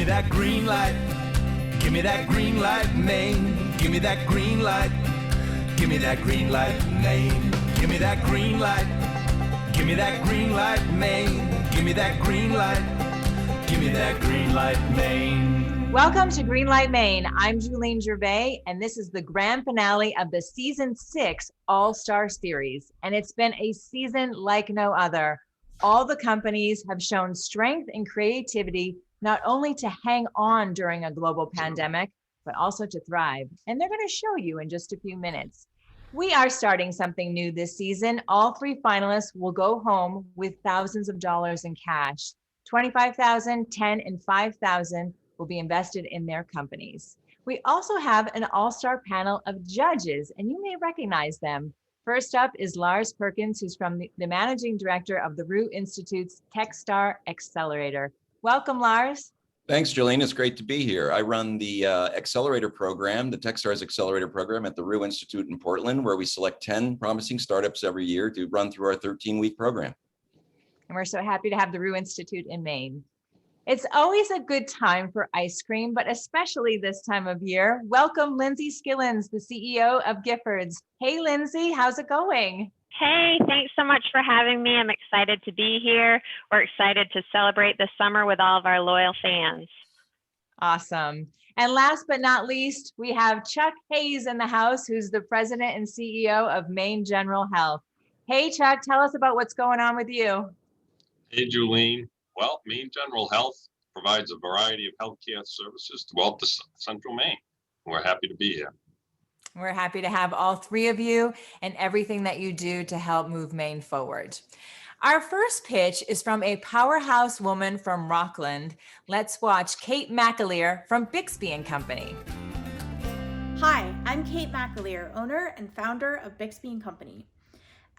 me that green light. Give me that green light, Maine. Give me that green light. Give me that green light, Maine. Give me that green light. Give me that green light, Maine. Give me that green light. Give me that green light, Maine. Welcome to Greenlight Maine. I'm Julene Gervais, and this is the grand finale of the season 6 All-Star Series. And it's been a season like no other. All the companies have shown strength and creativity, not only to hang on during a global pandemic, but also to thrive. And they're going to show you in just a few minutes. We are starting something new this season. All 3 finalists will go home with thousands of dollars in cash. $25,000, $10,000, and $5,000 will be invested in their companies. We also have an all-star panel of judges, and you may recognize them. First up is Lars Perkins, who's from the managing director of the Root Institute's TechStar Accelerator. Welcome, Lars. Thanks, Julene. It's great to be here. I run the accelerator program, the TechStars Accelerator program at the Root Institute in Portland, where we select 10 promising startups every year to run through our 13-week program. And we're so happy to have the Root Institute in Maine. It's always a good time for ice cream, but especially this time of year. Welcome, Lindsay Skillins, the CEO of Giffords. Hey, Lindsay, how's it going? Hey, thanks so much for having me. I'm excited to be here. We're excited to celebrate this summer with all of our loyal fans. Awesome. And last but not least, we have Chuck Hayes in the house, who's the president and CEO of Maine General Health. Hey, Chuck, tell us about what's going on with you. Hey, Julene. Well, Maine General Health provides a variety of healthcare services throughout the central Maine. We're happy to be here. We're happy to have all 3 of you and everything that you do to help move Maine forward. Our first pitch is from a powerhouse woman from Rockland. Let's watch Kate McAleer from Bixby and Company. Hi, I'm Kate McAleer, owner and founder of Bixby and Company.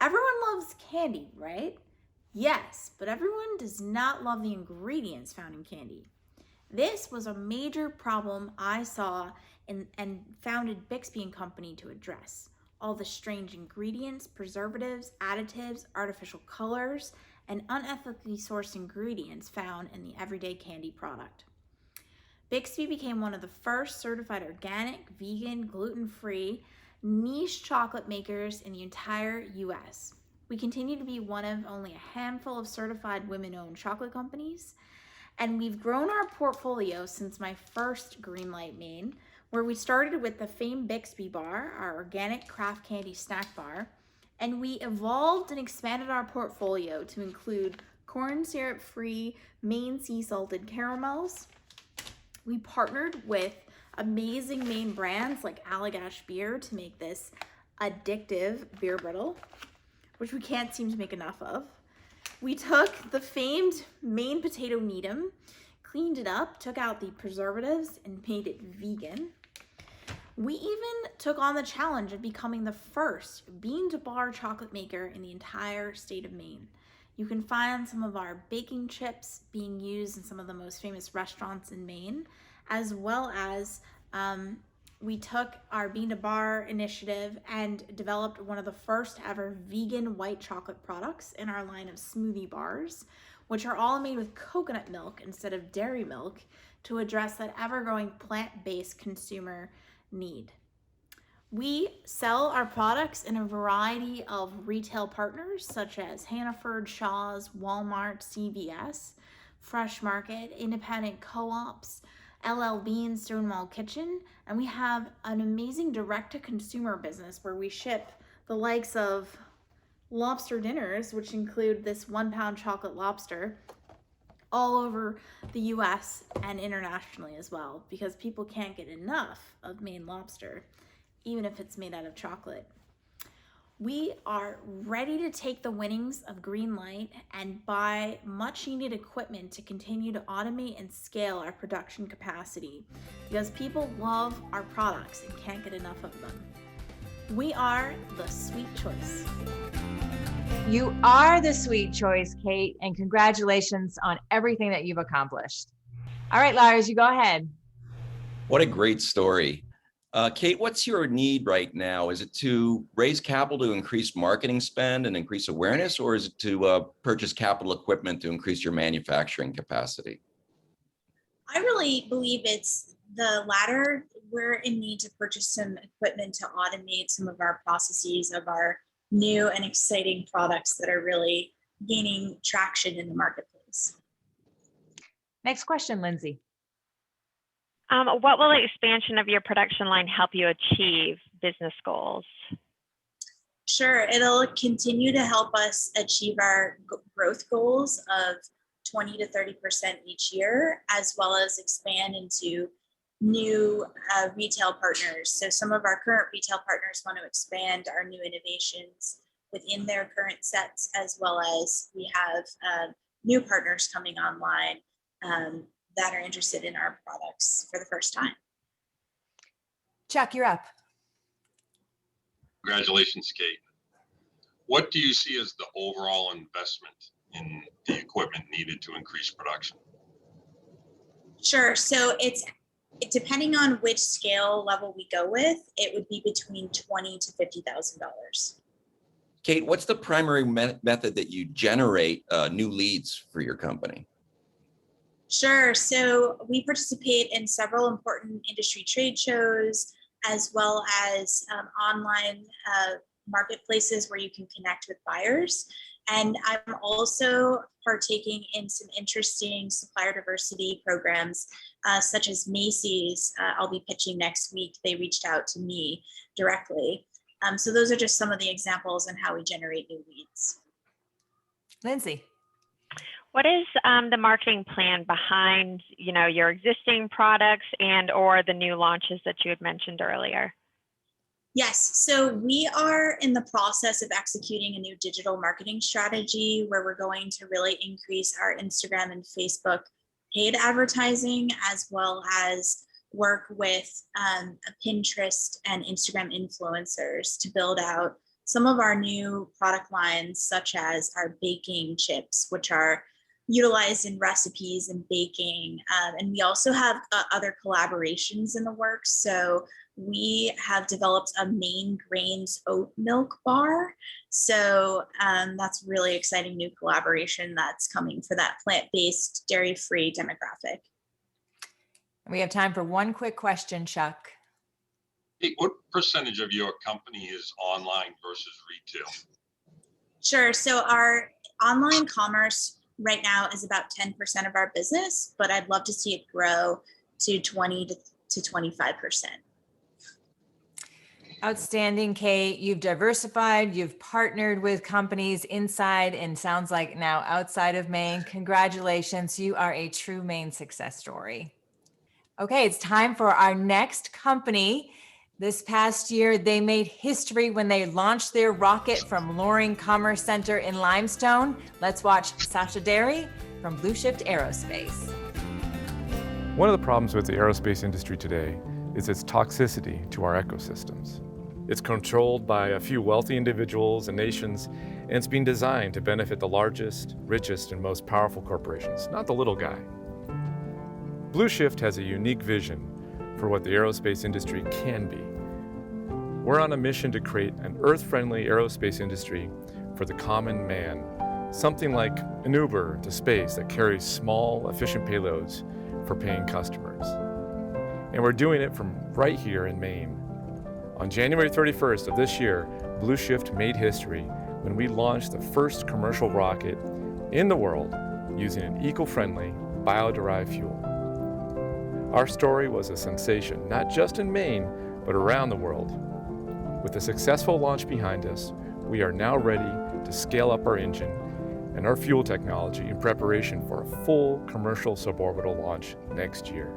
Everyone loves candy, right? Yes, but everyone does not love the ingredients found in candy. This was a major problem I saw and founded Bixby and Company to address. All the strange ingredients, preservatives, additives, artificial colors, and unethically sourced ingredients found in the everyday candy product. Bixby became one of the first certified organic, vegan, gluten-free, niche chocolate makers in the entire US. We continue to be one of only a handful of certified women-owned chocolate companies, and we've grown our portfolio since my first Greenlight Maine, where we started with the famed Bixby bar, our organic craft candy snack bar, and we evolved and expanded our portfolio to include corn syrup-free Maine sea salted caramels. We partnered with amazing Maine brands like Allagash beer to make this addictive beer brittle, which we can't seem to make enough of. We took the famed Maine potato Needham, cleaned it up, took out the preservatives, and made it vegan. We even took on the challenge of becoming the first bean-to-bar chocolate maker in the entire state of Maine. You can find some of our baking chips being used in some of the most famous restaurants in Maine, as well as we took our bean-to-bar initiative and developed one of the first ever vegan white chocolate products in our line of smoothie bars, which are all made with coconut milk instead of dairy milk to address that ever-growing plant-based consumer need. We sell our products in a variety of retail partners such as Hannaford, Shaw's, Walmart, CVS, Fresh Market, independent co-ops, LL Bean, Stonewall Kitchen, and we have an amazing direct-to-consumer business where we ship the likes of lobster dinners, which include this 1-pound chocolate lobster, all over the US and internationally as well, because people can't get enough of Maine lobster, even if it's made out of chocolate. We are ready to take the winnings of Greenlight and buy much needed equipment to continue to automate and scale our production capacity because people love our products and can't get enough of them. We are the sweet choice. You are the sweet choice, Kate, and congratulations on everything that you've accomplished. All right, Lars, you go ahead. What a great story. Kate, what's your need right now? Is it to raise capital to increase marketing spend and increase awareness, or is it to purchase capital equipment to increase your manufacturing capacity? I really believe it's the latter. We're in need to purchase some equipment to automate some of our processes of our new and exciting products that are really gaining traction in the marketplace. Next question, Lindsay. What will the expansion of your production line help you achieve business goals? Sure, it'll continue to help us achieve our growth goals of 20 to 30% each year, as well as expand into new retail partners. So some of our current retail partners want to expand our new innovations within their current sets, as well as we have new partners coming online that are interested in our products for the first time. Chuck, you're up. Congratulations, Kate. What do you see as the overall investment in the equipment needed to increase production? Sure. So it's depending on which scale level we go with, it would be between $20,000 to $50,000. Kate, what's the primary method that you generate new leads for your company? Sure. So we participate in several important industry trade shows, as well as online marketplaces where you can connect with buyers. And I'm also partaking in some interesting supplier diversity programs, such as Macy's. I'll be pitching next week. They reached out to me directly. So those are just some of the examples on how we generate new leads. Lindsay. What is the marketing plan behind, your existing products and or the new launches that you had mentioned earlier? Yes, so we are in the process of executing a new digital marketing strategy where we're going to really increase our Instagram and Facebook paid advertising, as well as work with Pinterest and Instagram influencers to build out some of our new product lines, such as our baking chips, which are utilized in recipes and baking. And we also have other collaborations in the works. So we have developed a Maine Grains oat milk bar. So that's really exciting new collaboration that's coming for that plant-based, dairy-free demographic. We have time for one quick question, Chuck. Hey, what percentage of your company is online versus retail? Sure. So our online commerce right now is about 10% of our business, but I'd love to see it grow to 20 to 25%. Outstanding, Kate. You've diversified, you've partnered with companies inside and sounds like now outside of Maine. Congratulations. You are a true Maine success story. Okay, it's time for our next company. This past year, they made history when they launched their rocket from Loring Commerce Center in Limestone. Let's watch Sasha Derry from BluShift Aerospace. One of the problems with the aerospace industry today is its toxicity to our ecosystems. It's controlled by a few wealthy individuals and nations, and it's been designed to benefit the largest, richest, and most powerful corporations, not the little guy. BluShift has a unique vision for what the aerospace industry can be. We're on a mission to create an earth-friendly aerospace industry for the common man, something like an Uber to space that carries small, efficient payloads for paying customers. And we're doing it from right here in Maine. On January 31st of this year, BluShift made history when we launched the first commercial rocket in the world using an eco-friendly, bio-derived fuel. Our story was a sensation, not just in Maine, but around the world. With a successful launch behind us, we are now ready to scale up our engine and our fuel technology in preparation for a full commercial suborbital launch next year.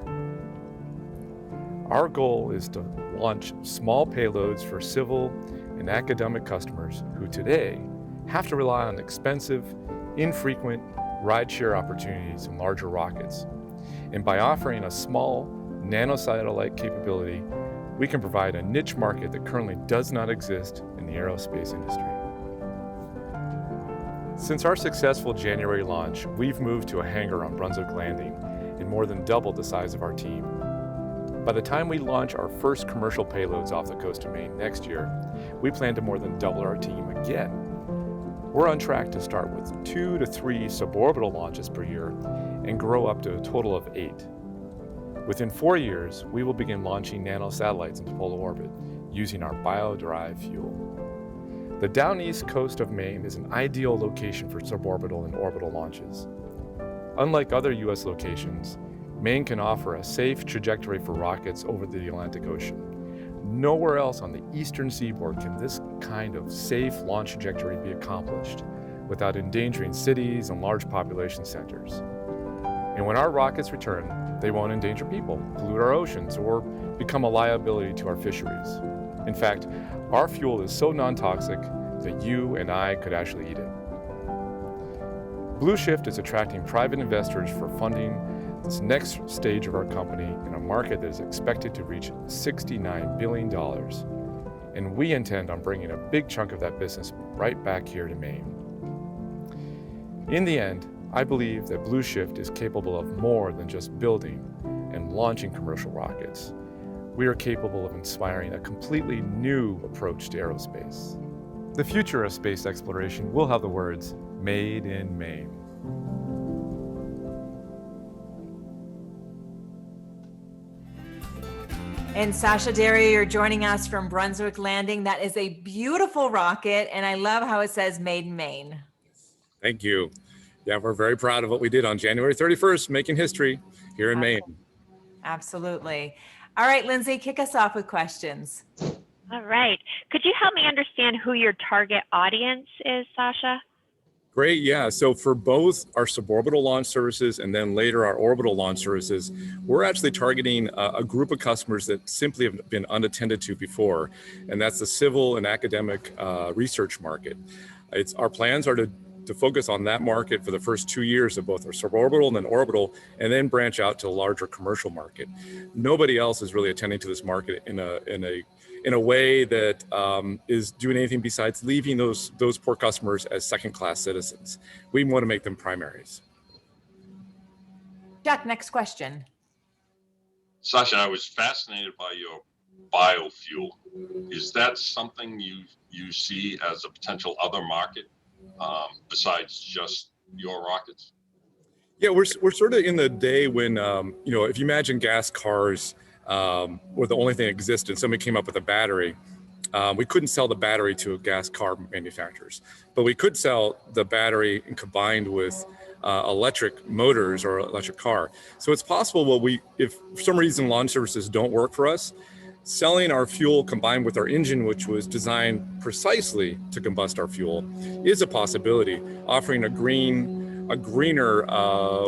Our goal is to launch small payloads for civil and academic customers who today have to rely on expensive, infrequent rideshare opportunities in larger rockets. And by offering a small nanosatellite capability, we can provide a niche market that currently does not exist in the aerospace industry. Since our successful January launch, we've moved to a hangar on Brunswick Landing and more than doubled the size of our team. By the time we launch our first commercial payloads off the coast of Maine next year, we plan to more than double our team again. We're on track to start with 2 to 3 suborbital launches per year and grow up to a total of 8. Within 4 years, we will begin launching nanosatellites into polar orbit using our bio-derived fuel. The down east coast of Maine is an ideal location for suborbital and orbital launches. Unlike other U.S. locations, Maine can offer a safe trajectory for rockets over the Atlantic Ocean. Nowhere else on the eastern seaboard can this kind of safe launch trajectory be accomplished without endangering cities and large population centers. And when our rockets return, they won't endanger people, pollute our oceans, or become a liability to our fisheries. In fact, our fuel is so non-toxic that you and I could actually eat it. BluShift is attracting private investors for funding this next stage of our company in a market that is expected to reach $69 billion. And we intend on bringing a big chunk of that business right back here to Maine. In the end, I believe that BluShift is capable of more than just building and launching commercial rockets. We are capable of inspiring a completely new approach to aerospace. The future of space exploration will have the words, "Made in Maine." And Sasha Derry, you're joining us from Brunswick Landing. That is a beautiful rocket, and I love how it says "Made in Maine." Thank you. Yeah, we're very proud of what we did on January 31st, making history here in Maine. Absolutely. All right, Lindsay, kick us off with questions. All right. Could you help me understand who your target audience is, Sasha? Great, yeah. So for both our suborbital launch services and then later our orbital launch services, we're actually targeting a group of customers that simply have been unattended to before, and that's the civil and academic research market. Our plans are to focus on that market for the first 2 years of both our suborbital and then orbital, and then branch out to a larger commercial market. Nobody else is really attending to this market in a way that is doing anything besides leaving those poor customers as second-class citizens. We want to make them primaries. Jack, next question. Sasha, I was fascinated by your biofuel. Is that something you see as a potential other market besides just your rockets? Yeah, we're sort of in the day when, if you imagine gas cars were the only thing that existed, and somebody came up with a battery, we couldn't sell the battery to gas car manufacturers, but we could sell the battery combined with electric motors or electric car. So it's possible, if for some reason launch services don't work for us, selling our fuel combined with our engine, which was designed precisely to combust our fuel, is a possibility, offering a greener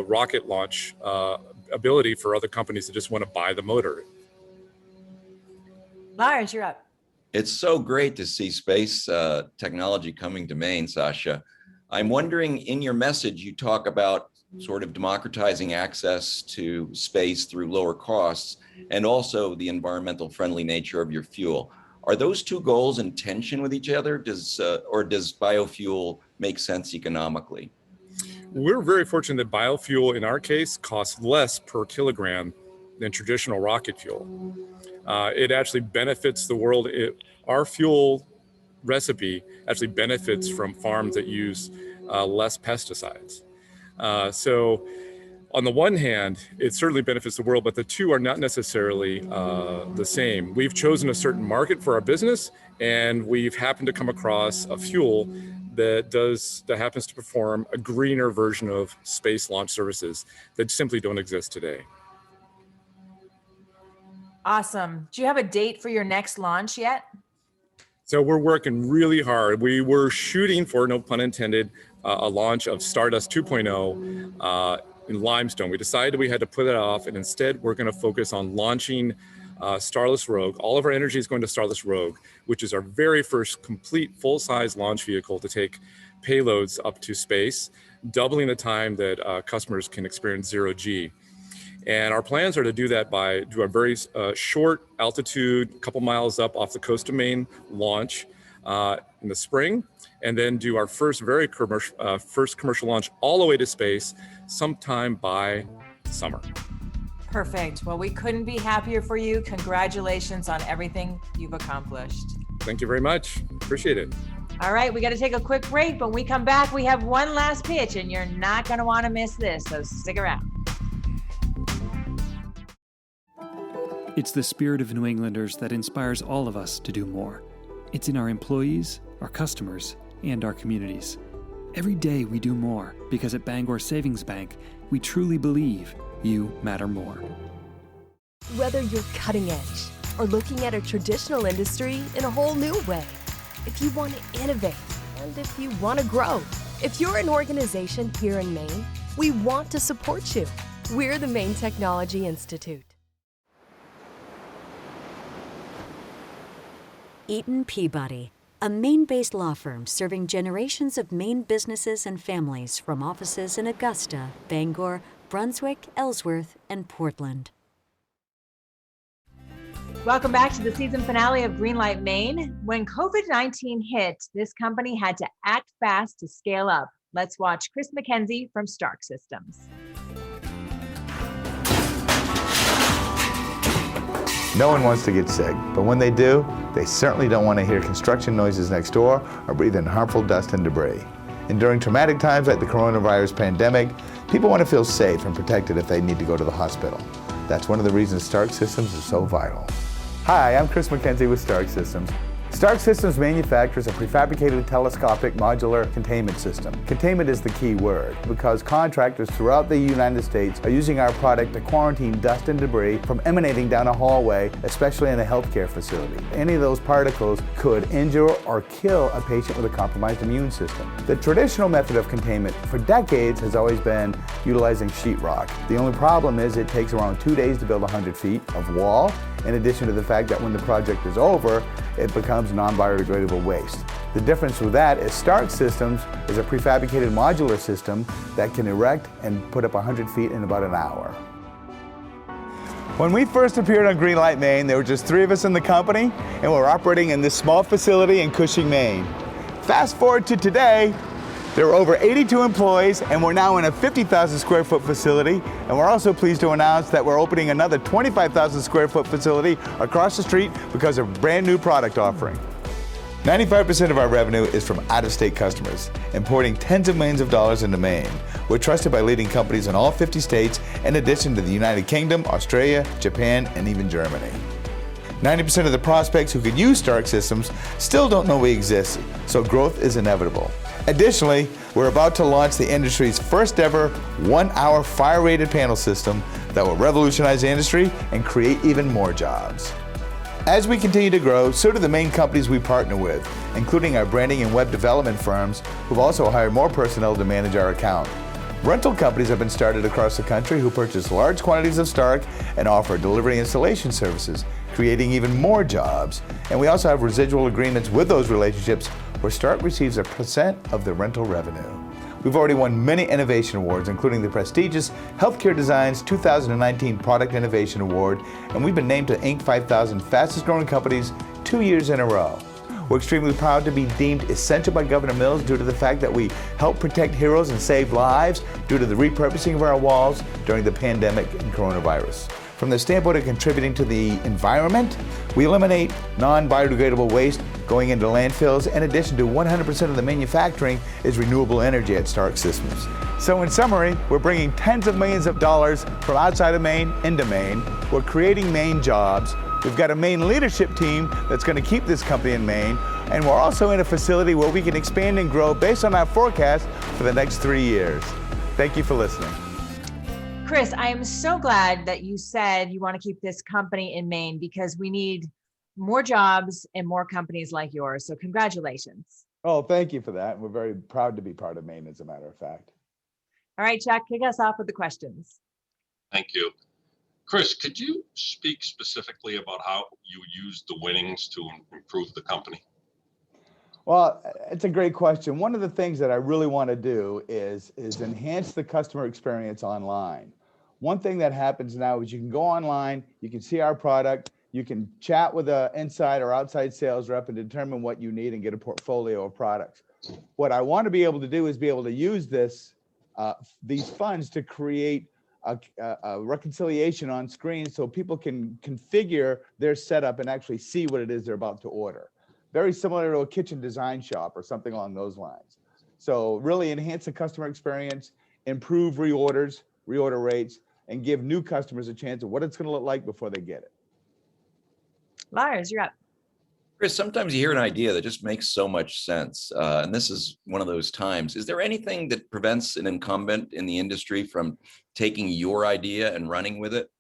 rocket launch ability for other companies that just want to buy the motor. Lars, you're up. It's so great to see space technology coming to Maine, Sasha. I'm wondering, in your message, you talk about sort of democratizing access to space through lower costs and also the environmental friendly nature of your fuel. Are those two goals in tension with each other? Or does biofuel make sense economically? We're very fortunate that biofuel, in our case, costs less per kilogram than traditional rocket fuel. It actually benefits the world. Our fuel recipe actually benefits from farms that use less pesticides. So on the one hand, it certainly benefits the world, but the two are not necessarily the same. We've chosen a certain market for our business, and we've happened to come across a fuel that happens to perform a greener version of space launch services that simply don't exist today. Awesome. Do you have a date for your next launch yet? So we're working really hard. We were shooting for, no pun intended, a launch of Stardust 2.0 in Limestone. We decided we had to put it off, and instead we're going to focus on launching Starless Rogue. All of our energy is going to Starless Rogue, which is our very first complete full-size launch vehicle to take payloads up to space, doubling the time that customers can experience zero G. And our plans are to do that by do a very short altitude, a couple miles up off the coast of Maine launch in the spring, and then do our first commercial launch all the way to space sometime by summer. Perfect. Well, we couldn't be happier for you. Congratulations on everything you've accomplished. Thank you very much. Appreciate it. All right, we got to take a quick break, but when we come back, we have one last pitch, and you're not going to want to miss this, so stick around. It's the spirit of New Englanders that inspires all of us to do more. It's in our employees, our customers, and our communities. Every day we do more because at Bangor Savings Bank, we truly believe you matter more. Whether you're cutting edge or looking at a traditional industry in a whole new way, if you want to innovate and if you want to grow, if you're an organization here in Maine, we want to support you. We're the Maine Technology Institute. Eaton Peabody, a Maine-based law firm serving generations of Maine businesses and families from offices in Augusta, Bangor, Brunswick, Ellsworth, and Portland. Welcome back to the season finale of Greenlight Maine. When COVID-19 hit, this company had to act fast to scale up. Let's watch Chris McKenzie from Starc Systems. No one wants to get sick, but when they do, they certainly don't want to hear construction noises next door or breathe in harmful dust and debris. And during traumatic times like the coronavirus pandemic, people want to feel safe and protected if they need to go to the hospital. That's one of the reasons Starc Systems is so vital. Hi, I'm Chris McKenzie with Starc Systems. Starc Systems manufactures a prefabricated telescopic modular containment system. Containment is the key word because contractors throughout the United States are using our product to quarantine dust and debris from emanating down a hallway, especially in a healthcare facility. Any of those particles could injure or kill a patient with a compromised immune system. The traditional method of containment for decades has always been utilizing sheetrock. The only problem is it takes around 2 days to build 100 feet of wall, in addition to the fact that when the project is over, it becomes non-biodegradable waste. The difference with that is Starc Systems is a prefabricated modular system that can erect and put up 100 feet in about an hour. When we first appeared on Greenlight Maine, there were just 3 of us in the company, and we're operating in this small facility in Cushing, Maine. Fast forward to today, there are over 82 employees, and we're now in a 50,000 square foot facility, and we're also pleased to announce that we're opening another 25,000 square foot facility across the street because of a brand new product offering. 95% of our revenue is from out-of-state customers, importing tens of millions of dollars into Maine. We're trusted by leading companies in all 50 states, in addition to the United Kingdom, Australia, Japan, and even Germany. 90% of the prospects who could use Starc Systems still don't know we exist, so growth is inevitable. Additionally, we're about to launch the industry's first ever 1-hour fire-rated panel system that will revolutionize the industry and create even more jobs. As we continue to grow, so do the main companies we partner with, including our branding and web development firms, who've also hired more personnel to manage our account. Rental companies have been started across the country who purchase large quantities of Starc and offer delivery installation services, creating even more jobs. And we also have residual agreements with those relationships where Starc receives a % of the rental revenue. We've already won many innovation awards, including the prestigious Healthcare Design's 2019 Product Innovation Award, and we've been named to Inc. 5000 Fastest Growing Companies 2 years in a row. We're extremely proud to be deemed essential by Governor Mills due to the fact that we help protect heroes and save lives due to the repurposing of our walls during the pandemic and coronavirus. From the standpoint of contributing to the environment, we eliminate non-biodegradable waste going into landfills. In addition to 100% of the manufacturing is renewable energy at Starc Systems. So in summary, we're bringing tens of millions of dollars from outside of Maine into Maine. We're creating Maine jobs. We've got a Maine leadership team that's going to keep this company in Maine. And we're also in a facility where we can expand and grow based on our forecast for the next 3 years. Thank you for listening. Chris, I am so glad that you said you want to keep this company in Maine because we need more jobs and more companies like yours. So congratulations. Oh, thank you for that. We're very proud to be part of Maine, as a matter of fact. All right, Chuck, kick us off with the questions. Thank you. Chris, could you speak specifically about how you use the winnings to improve the company? Well, it's a great question. One of the things that I really want to do is enhance the customer experience online. One thing that happens now is you can go online, you can see our product, you can chat with an inside or outside sales rep and determine what you need and get a portfolio of products. What I want to be able to do is be able to use these funds to create a reconciliation on screen so people can configure their setup and actually see what it is they're about to order. Very similar to a kitchen design shop or something along those lines. So really enhance the customer experience, improve reorder rates, and give new customers a chance of what it's going to look like before they get it. Lars, you're up. Chris, sometimes you hear an idea that just makes so much sense. And this is one of those times. Is there anything that prevents an incumbent in the industry from taking your idea and running with it?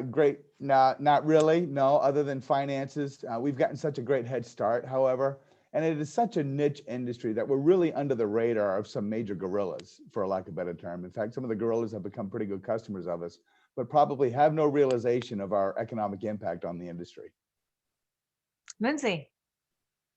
Great. Not really. No, other than finances. We've gotten such a great head start, however, and it is such a niche industry that we're really under the radar of some major gorillas, for lack of a better term. In fact, some of the gorillas have become pretty good customers of us, but probably have no realization of our economic impact on the industry. Lindsay.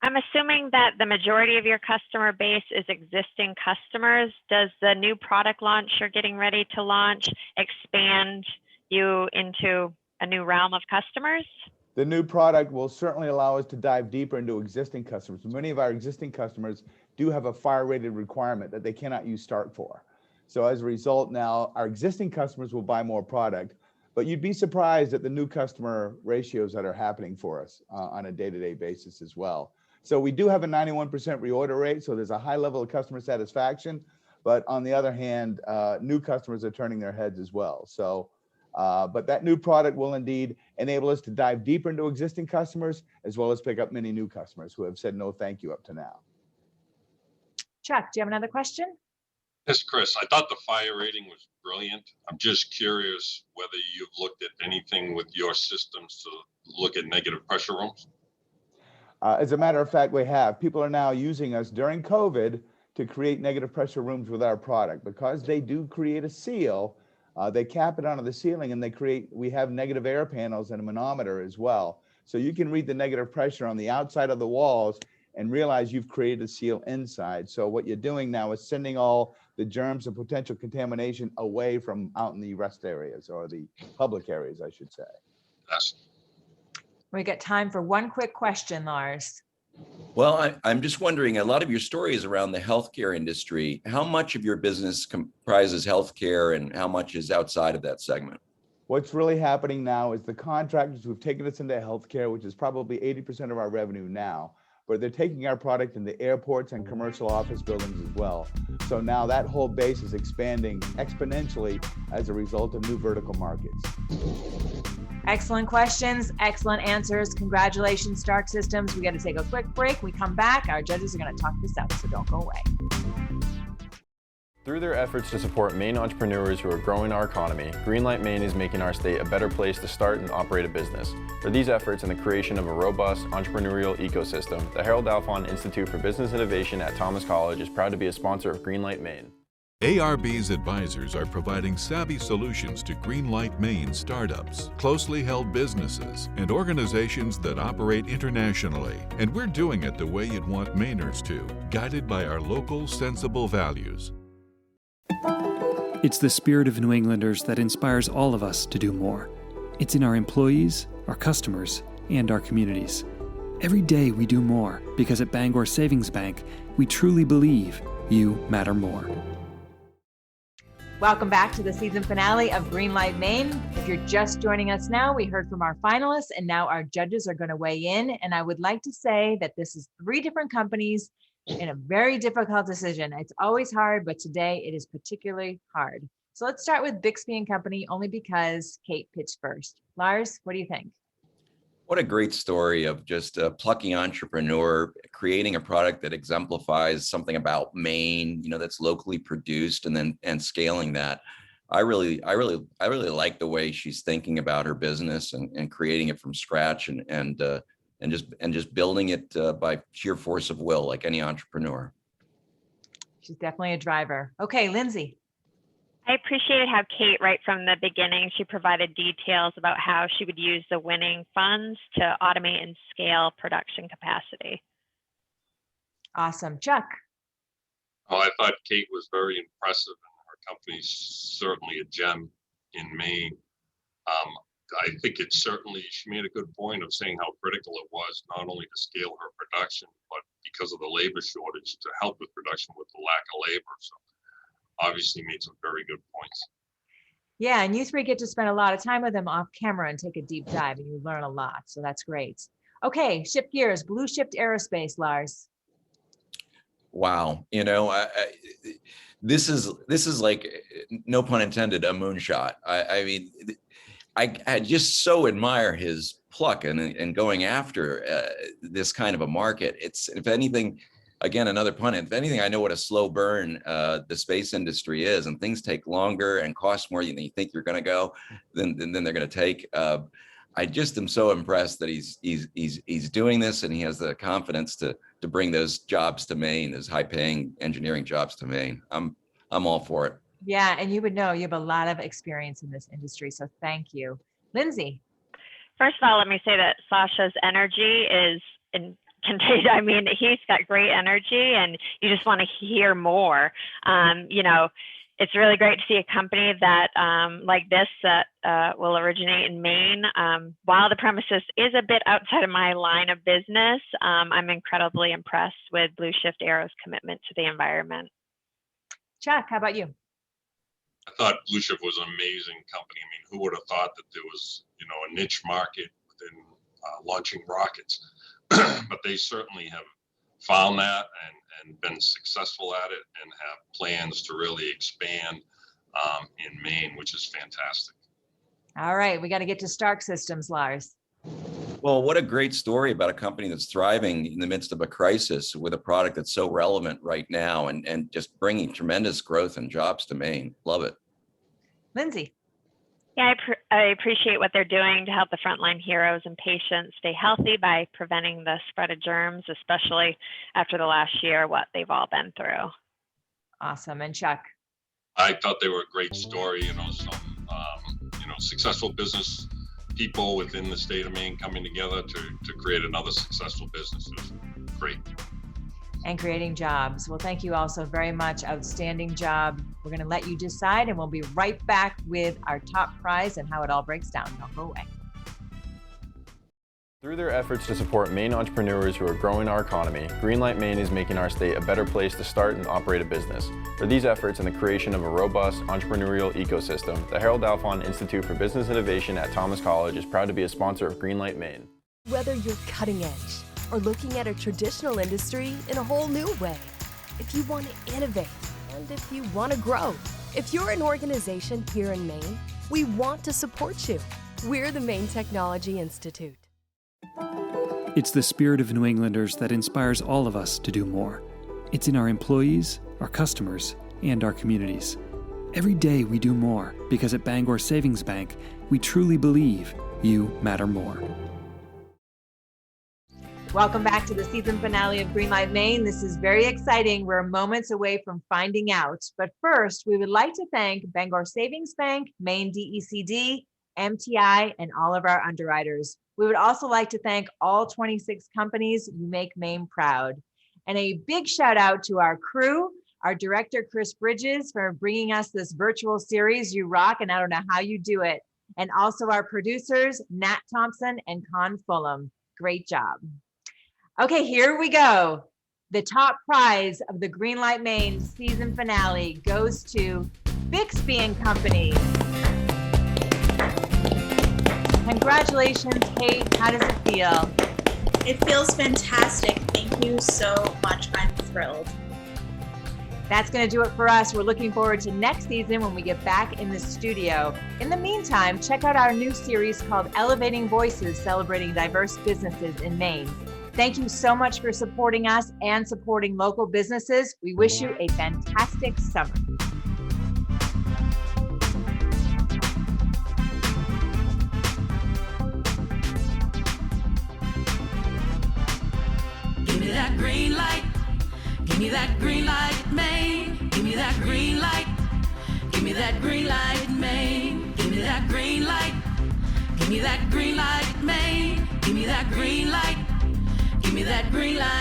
I'm assuming that the majority of your customer base is existing customers. Does the new product launch you're getting ready to launch expand you into a new realm of customers? The new product will certainly allow us to dive deeper into existing customers. Many of our existing customers do have a fire rated requirement that they cannot use Starc for. So as a result, now our existing customers will buy more product, but you'd be surprised at the new customer ratios that are happening for us on a day-to-day basis as well. So we do have a 91% reorder rate, so there's a high level of customer satisfaction, but on the other hand, new customers are turning their heads as well. So, but that new product will indeed enable us to dive deeper into existing customers, as well as pick up many new customers who have said no thank you up to now. Chuck, do you have another question? Yes, Chris, I thought the fire rating was brilliant. I'm just curious whether you've looked at anything with your systems to look at negative pressure rooms. As a matter of fact, we have. People are now using us during COVID to create negative pressure rooms with our product. Because they do create a seal, they cap it onto the ceiling and we have negative air panels and a manometer as well. So you can read the negative pressure on the outside of the walls and realize you've created a seal inside. So what you're doing now is sending all the germs and potential contamination away from out in the rest areas, or the public areas, I should say. Yes. We got time for one quick question, Lars. Well, I'm just wondering, a lot of your story is around the healthcare industry. How much of your business comprises healthcare and how much is outside of that segment? What's really happening now is the contractors who've taken us into healthcare, which is probably 80% of our revenue now, but they're taking our product into airports and commercial office buildings as well. So now that whole base is expanding exponentially as a result of new vertical markets. Excellent questions, excellent answers. Congratulations, Starc Systems. We got to take a quick break. We come back, our judges are going to talk this out, so don't go away. Through their efforts to support Maine entrepreneurs who are growing our economy, Greenlight Maine is making our state a better place to start and operate a business. For these efforts and the creation of a robust entrepreneurial ecosystem, the Harold Alfond Institute for Business Innovation at Thomas College is proud to be a sponsor of Greenlight Maine. ARB's advisors are providing savvy solutions to Greenlight Maine startups, closely held businesses, and organizations that operate internationally. And we're doing it the way you'd want Mainers to, guided by our local, sensible values. It's the spirit of New Englanders that inspires all of us to do more. It's in our employees, our customers, and our communities. Every day we do more because at Bangor Savings Bank, we truly believe you matter more. Welcome back to the season finale of Greenlight Maine. If you're just joining us now, we heard from our finalists and now our judges are going to weigh in. And I would like to say that this is 3 different companies in a very difficult decision. It's always hard, but today it is particularly hard. So let's start with Bixby and Company, only because Kate pitched first. Lars, what do you think? What a great story of just a plucky entrepreneur creating a product that exemplifies something about Maine, that's locally produced, and scaling that. I really like the way she's thinking about her business and creating it from scratch and just building it by sheer force of will, like any entrepreneur. She's definitely a driver. Okay, Lindsay. I appreciated how Kate, right from the beginning, she provided details about how she would use the winning funds to automate and scale production capacity. Awesome. Chuck. Oh, I thought Kate was very impressive, and her company's certainly a gem in Maine. I think she made a good point of saying how critical it was not only to scale her production, but because of the labor shortage, to help with production with the lack of labor. So obviously made some very good points. Yeah, and you 3 get to spend a lot of time with them off camera and take a deep dive, and you learn a lot. So that's great. Okay, shift gears. BluShift Aerospace, Lars. Wow, this is like, no pun intended, a moonshot. I just so admire his pluck and going after this kind of a market. It's, if anything, again, another pun, if anything, I know what a slow burn the space industry is, and things take longer and cost more than you think you're going to go, than they're going to take. I just am so impressed that he's doing this, and he has the confidence to bring those jobs to Maine, those high-paying engineering jobs to Maine. I'm all for it. Yeah, and you would know you have a lot of experience in this industry, so thank you. Lindsay. First of all, let me say that Sasha's energy is contagious. I mean, he's got great energy, and you just want to hear more. You know, it's really great to see a company that like this that will originate in Maine. While the premises is a bit outside of my line of business, I'm incredibly impressed with BluShift Aero's commitment to the environment. Chuck, how about you? I thought BluShift was an amazing company. I mean, who would have thought that there was, you know, a niche market within launching rockets? But they certainly have found that and been successful at it, and have plans to really expand in Maine, which is fantastic. All right, we got to get to Starc Systems, Lars. Well, what a great story about a company that's thriving in the midst of a crisis with a product that's so relevant right now, and just bringing tremendous growth and jobs to Maine. Love it. Lindsay. Yeah, I appreciate what they're doing to help the frontline heroes and patients stay healthy by preventing the spread of germs, especially after the last year, what they've all been through. Awesome. And Chuck? I thought they were a great story, you know, some, successful business people within the state of Maine coming together to create another successful business. It was great. And creating jobs. Well, thank you all so very much. Outstanding job. We're going to let you decide, and we'll be right back with our top prize and how it all breaks down. Don't go away. Through their efforts to support Maine entrepreneurs who are growing our economy, Greenlight Maine is making our state a better place to start and operate a business. For these efforts and the creation of a robust entrepreneurial ecosystem, the Harold Alfond Institute for Business Innovation at Thomas College is proud to be a sponsor of Greenlight Maine. Whether you're cutting edge or looking at a traditional industry in a whole new way, if you want to innovate and if you want to grow, if you're an organization here in Maine, we want to support you. We're the Maine Technology Institute. It's the spirit of New Englanders that inspires all of us to do more. It's in our employees, our customers, and our communities. Every day we do more because at Bangor Savings Bank, we truly believe you matter more. Welcome back to the season finale of Greenlight Maine. This is very exciting. We're moments away from finding out. But first, we would like to thank Bangor Savings Bank, Maine DECD, MTI, and all of our underwriters. We would also like to thank all 26 companies who make Maine proud. And a big shout out to our crew, our director, Chris Bridges, for bringing us this virtual series. You rock, and I don't know how you do it. And also our producers, Nat Thompson and Con Fulham. Great job. Okay, here we go. The top prize of the Greenlight Maine season finale goes to Bixby and Company. Congratulations, Kate. How does it feel? It feels fantastic. Thank you so much. I'm thrilled. That's going to do it for us. We're looking forward to next season when we get back in the studio. In the meantime, check out our new series called Elevating Voices, celebrating diverse businesses in Maine. Thank you so much for supporting us and supporting local businesses. We wish you a fantastic summer. Give me that green light. Give me that green light, Maine. Give me that green light. Give me that green light, Maine. Give me that green light. Give me that green light, Maine. Give me that green light. Give me that green light.